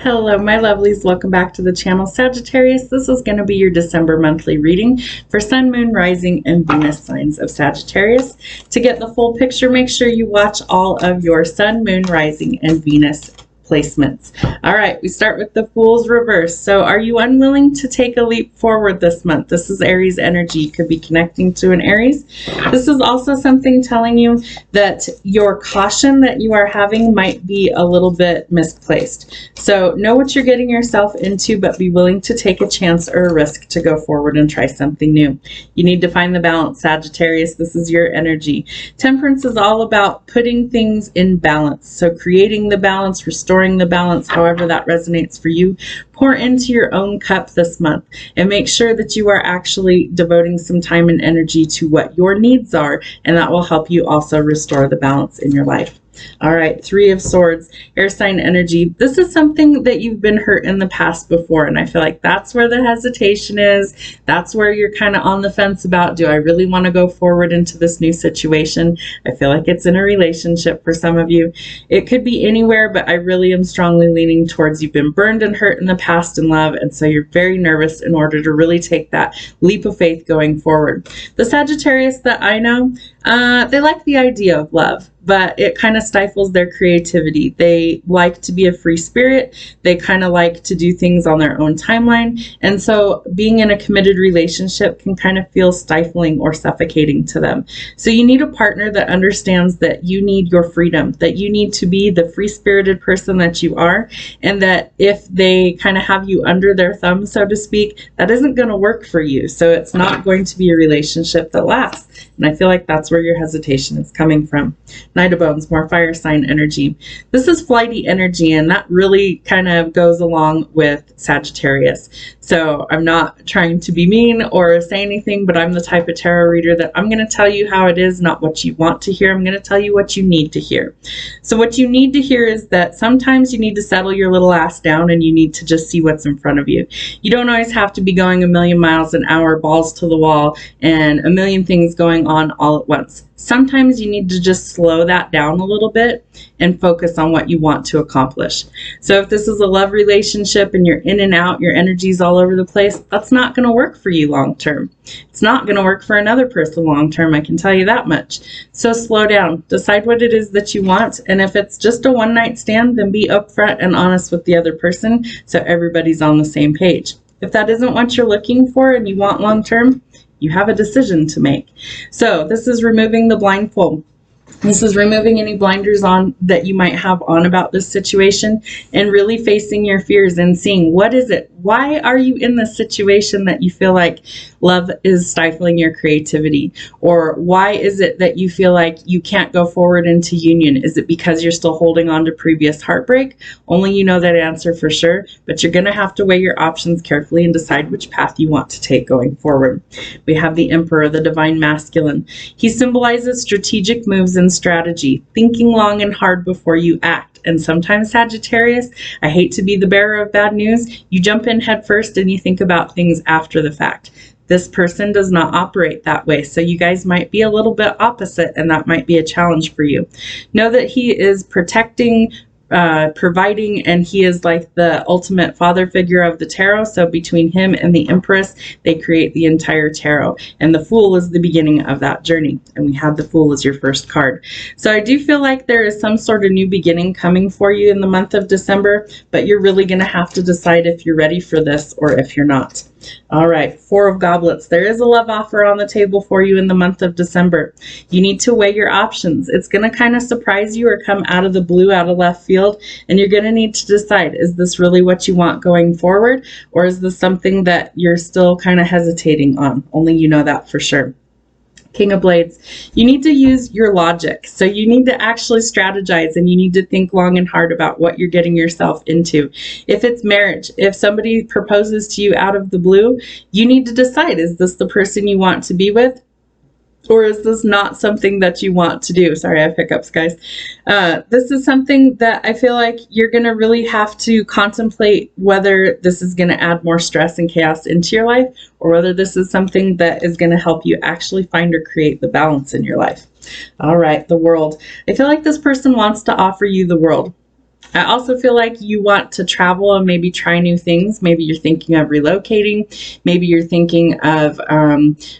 Hello, my lovelies. Welcome back to the channel. Sagittarius, this is going to be your December monthly reading for Sun, Moon, Rising, and Venus signs of Sagittarius. To get the full picture, make sure you watch all of your Sun, Moon, Rising, and Venus placements. All right, we start with the Fool's reverse. So are you unwilling to take a leap forward this month? This is Aries energy. You could be connecting to an Aries. This is also something telling you that your caution that you are having might be a little bit misplaced. So know what you're getting yourself into, but be willing to take a chance or a risk to go forward and try something new. You need to find the balance, Sagittarius. This is your energy. Temperance is all about putting things in balance. So creating the balance, restoring the balance, however that resonates for you. Pour into your own cup this month and make sure that you are actually devoting some time and energy to what your needs are, and that will help you also restore the balance in your life. All right, Three of Swords, air sign energy. This is something that you've been hurt in the past before, and I feel like that's where the hesitation is. That's where you're kind of on the fence about, do I really want to go forward into this new situation? I feel like it's in a relationship for some of you. It could be anywhere, but I really am strongly leaning towards you've been burned and hurt in the past in love, and so you're very nervous in order to really take that leap of faith going forward. The Sagittarius that I know, they like the idea of love, but it kind of stifles their creativity. They like to be a free spirit. They kind of like to do things on their own timeline. And so being in a committed relationship can kind of feel stifling or suffocating to them. So you need a partner that understands that you need your freedom, that you need to be the free-spirited person that you are, and that if they kind of have you under their thumb, so to speak, that isn't going to work for you. So it's not going to be a relationship that lasts. And I feel like that's where your hesitation is coming from. Knight of Bones, more fire sign energy. This is flighty energy, and that really kind of goes along with Sagittarius. So I'm not trying to be mean or say anything, but I'm the type of tarot reader that I'm going to tell you how it is, not what you want to hear. I'm going to tell you what you need to hear. So what you need to hear is that sometimes you need to settle your little ass down and you need to just see what's in front of you. You don't always have to be going a million miles an hour, balls to the wall, and a million things going on all at once. Sometimes you need to just slow that down a little bit and focus on what you want to accomplish. So if this is a love relationship and you're in and out, your energy's all over the place, that's not going to work for you long term. It's not going to work for another person long term, I can tell you that much. So slow down, decide what it is that you want, and if it's just a one-night stand, then be upfront and honest with the other person so everybody's on the same page. If that isn't what you're looking for and you want long term, you have a decision to make. So this is removing the blindfold. This is removing any blinders on that you might have on about this situation and really facing your fears and seeing what is it? Why are you in this situation that you feel like love is stifling your creativity? Or why is it that you feel like you can't go forward into union? Is it because you're still holding on to previous heartbreak? Only you know that answer for sure, but you're going to have to weigh your options carefully and decide which path you want to take going forward. We have the Emperor, the divine masculine. He symbolizes strategic moves and strategy, thinking long and hard before you act. And sometimes, Sagittarius, I hate to be the bearer of bad news, you jump in head first and you think about things after the fact. This person does not operate that way, so you guys might be a little bit opposite, and that might be a challenge for you. Know that he is protecting, providing, and he is like the ultimate father figure of the tarot. So between him and the Empress, they create the entire tarot, and the Fool is the beginning of that journey, and we have the Fool as your first card. So I do feel like there is some sort of new beginning coming for you in the month of December, but you're really going to have to decide if you're ready for this or if you're not. All right, Four of Goblets. There is a love offer on the table for you in the month of December. You need to weigh your options. It's going to kind of surprise you or come out of the blue, out of left field, and you're going to need to decide, is this really what you want going forward, or is this something that you're still kind of hesitating on? Only you know that for sure. King of Blades, you need to use your logic. So you need to actually strategize, and you need to think long and hard about what you're getting yourself into. If it's marriage, if somebody proposes to you out of the blue, you need to decide, is this the person you want to be with? Or is this not something that you want to do? Sorry, I have hiccups, guys. This is something that I feel like you're going to really have to contemplate whether this is going to add more stress and chaos into your life, or whether this is something that is going to help you actually find or create the balance in your life. All right, the World. I feel like this person wants to offer you the world. I also feel like you want to travel and maybe try new things. Maybe you're thinking of relocating. Maybe you're thinking of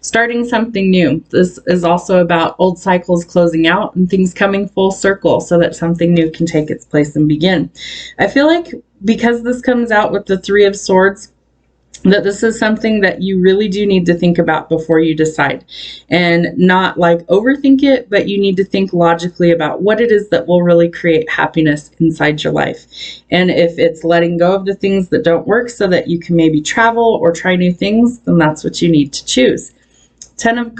starting something new. This is also about old cycles closing out and things coming full circle so that something new can take its place and begin. I feel like because this comes out with the Three of Swords, that this is something that you really do need to think about before you decide, and not like overthink it, but you need to think logically about what it is that will really create happiness inside your life. And if it's letting go of the things that don't work so that you can maybe travel or try new things, then that's what you need to choose. 10 of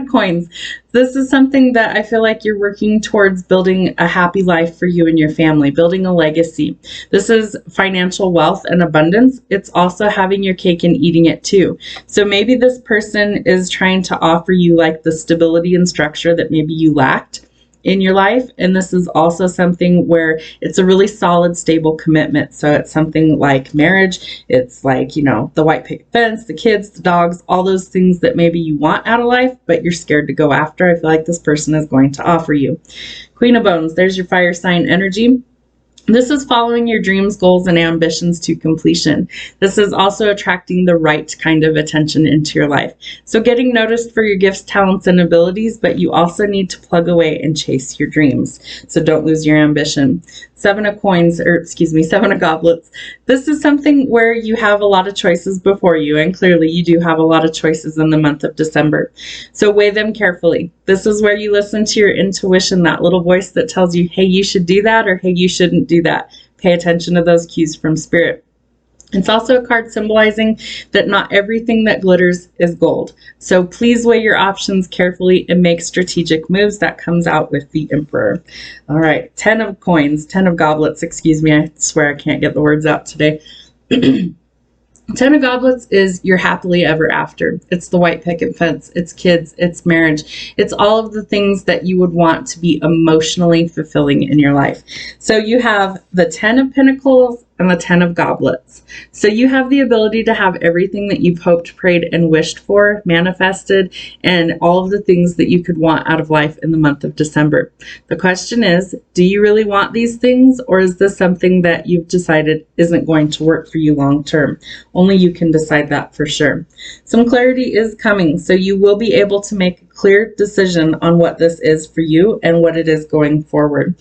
coins. This is something that I feel like you're working towards building a happy life for you and your family, building a legacy. This is financial wealth and abundance. It's also having your cake and eating it too. So maybe this person is trying to offer you like the stability and structure that maybe you lacked in your life. And this is also something where it's a really solid, stable commitment. So it's something like marriage. It's like, you know, the white picket fence, the kids, the dogs, all those things that maybe you want out of life, but you're scared to go after. I feel like this person is going to offer you. Queen of Bones, there's your fire sign energy. This is following your dreams, goals, and ambitions to completion. This is also attracting the right kind of attention into your life. So getting noticed for your gifts, talents, and abilities, but you also need to plug away and chase your dreams. So don't lose your ambition. 7 of coins, or excuse me, 7 of goblets. This is something where you have a lot of choices before you, and clearly you do have a lot of choices in the month of December. So weigh them carefully. This is where you listen to your intuition, that little voice that tells you, hey, you should do that, or hey, you shouldn't do that. Pay attention to those cues from spirit. It's also a card symbolizing that not everything that glitters is gold. So please weigh your options carefully and make strategic moves. That comes out with the Emperor. All right, 10 of coins, 10 of goblets, excuse me. I swear I can't get the words out today. 10 of goblets is your happily ever after. It's the white picket fence, it's kids, it's marriage. It's all of the things that you would want to be emotionally fulfilling in your life. So you have the 10 of pentacles and the 10 of goblets. So you have the ability to have everything that you've hoped, prayed, and wished for, manifested, and all of the things that you could want out of life in the month of December. The question is, do you really want these things, or is this something that you've decided isn't going to work for you long term? Only you can decide that for sure. Some clarity is coming, so you will be able to make a clear decision on what this is for you and what it is going forward.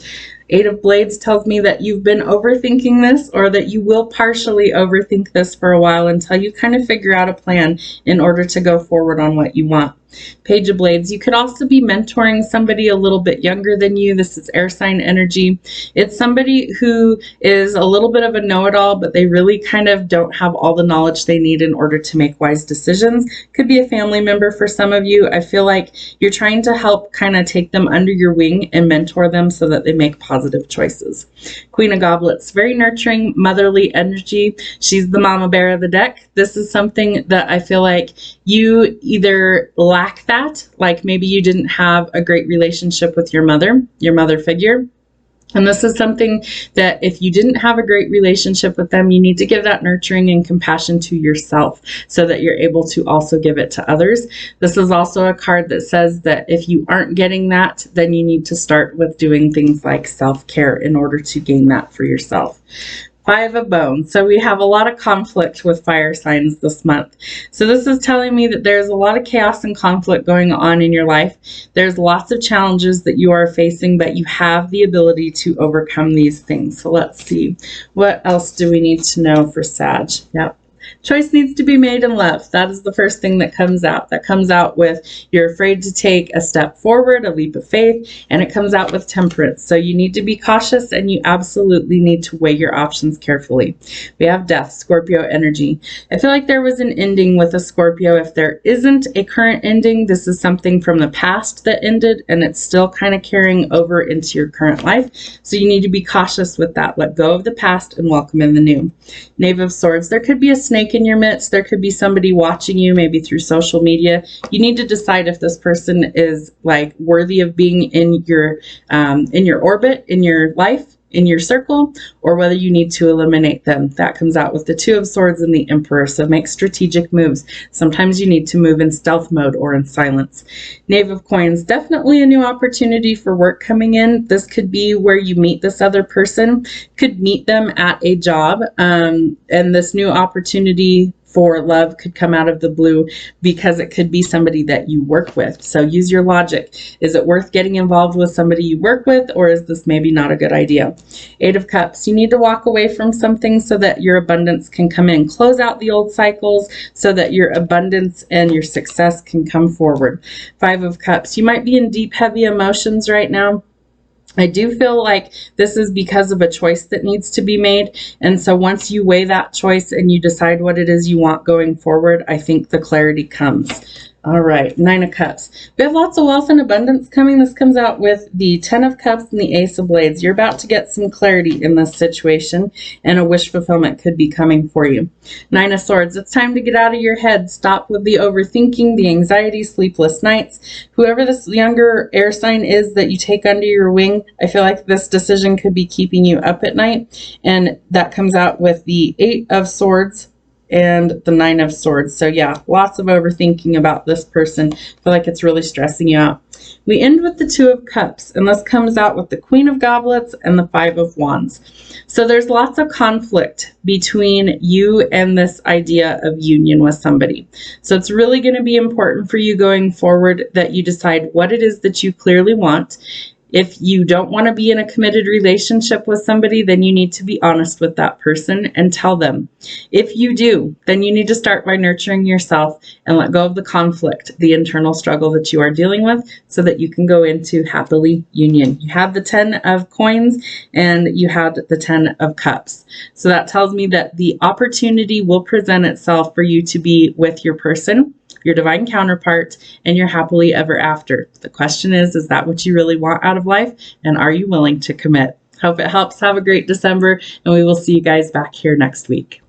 8 of Blades tells me that you've been overthinking this, or that you will partially overthink this for a while until you kind of figure out a plan in order to go forward on what you want. Page of Blades, you could also be mentoring somebody a little bit younger than you. This is air sign energy. It's somebody who is a little bit of a know-it-all, but they really kind of don't have all the knowledge they need in order to make wise decisions. Could be a family member for some of you. I feel like you're trying to help kind of take them under your wing and mentor them so that they make positive choices. Queen of Goblets, very nurturing, motherly energy. She's the mama bear of the deck. This is something that I feel like you either lack that, like maybe you didn't have a great relationship with your mother figure. And this is something that if you didn't have a great relationship with them, you need to give that nurturing and compassion to yourself so that you're able to also give it to others. This is also a card that says that if you aren't getting that, then you need to start with doing things like self-care in order to gain that for yourself. 5 of Bones. So we have a lot of conflict with fire signs this month. So this is telling me that there's a lot of chaos and conflict going on in your life. There's lots of challenges that you are facing, but you have the ability to overcome these things. So let's see. What else do we need to know for Sag? Yep. Choice needs to be made in love. That is the first thing that comes out. That comes out with you're afraid to take a step forward, a leap of faith, and it comes out with temperance. So you need to be cautious and you absolutely need to weigh your options carefully. We have Death, Scorpio energy. I feel like there was an ending with a Scorpio. If there isn't a current ending, this is something from the past that ended and it's still kind of carrying over into your current life. So you need to be cautious with that. Let go of the past and welcome in the new. Knave of Swords. There could be a snake in your midst. There could be somebody watching you, maybe through social media. You need to decide if this person is like worthy of being in your orbit, in your life, in your circle or whether you need to eliminate them. That comes out with the Two of Swords and the Emperor. So make strategic moves. Sometimes you need to move in stealth mode or in silence. Knave of Coins, definitely a new opportunity for work coming in. This could be where you meet this other person, could meet them at a job, and this new opportunity for love could come out of the blue because it could be somebody that you work with. So use your logic. Is it worth getting involved with somebody you work with, or is this maybe not a good idea? Eight of Cups, you need to walk away from something so that your abundance can come in. Close out the old cycles so that your abundance and your success can come forward. Five of Cups, you might be in deep, heavy emotions right now. I do feel like this is because of a choice that needs to be made. And so once you weigh that choice and you decide what it is you want going forward, I think the clarity comes. All right, Nine of Cups. We have lots of wealth and abundance coming. This comes out with the Ten of Cups and the Ace of Blades. You're about to get some clarity in this situation, and a wish fulfillment could be coming for you. Nine of Swords. It's time to get out of your head. Stop with the overthinking, the anxiety, sleepless nights. Whoever this younger air sign is that you take under your wing, I feel like this decision could be keeping you up at night, and that comes out with the Eight of Swords and the Nine of Swords. So yeah, lots of overthinking about this person. I feel like it's really stressing you out. We end with the Two of Cups, and this comes out with the Queen of Goblets and the Five of Wands. So there's lots of conflict between you and this idea of union with somebody. So it's really going to be important for you going forward that you decide what it is that you clearly want. If you don't want to be in a committed relationship with somebody, then you need to be honest with that person and tell them. If you do, then you need to start by nurturing yourself and let go of the conflict, the internal struggle that you are dealing with, so that you can go into happily union. You have the 10 of Coins and you had the 10 of Cups. So that tells me that the opportunity will present itself for you to be with your person, your divine counterpart, and your happily ever after. The question is that what you really want out of life? And are you willing to commit? Hope it helps. Have a great December, and we will see you guys back here next week.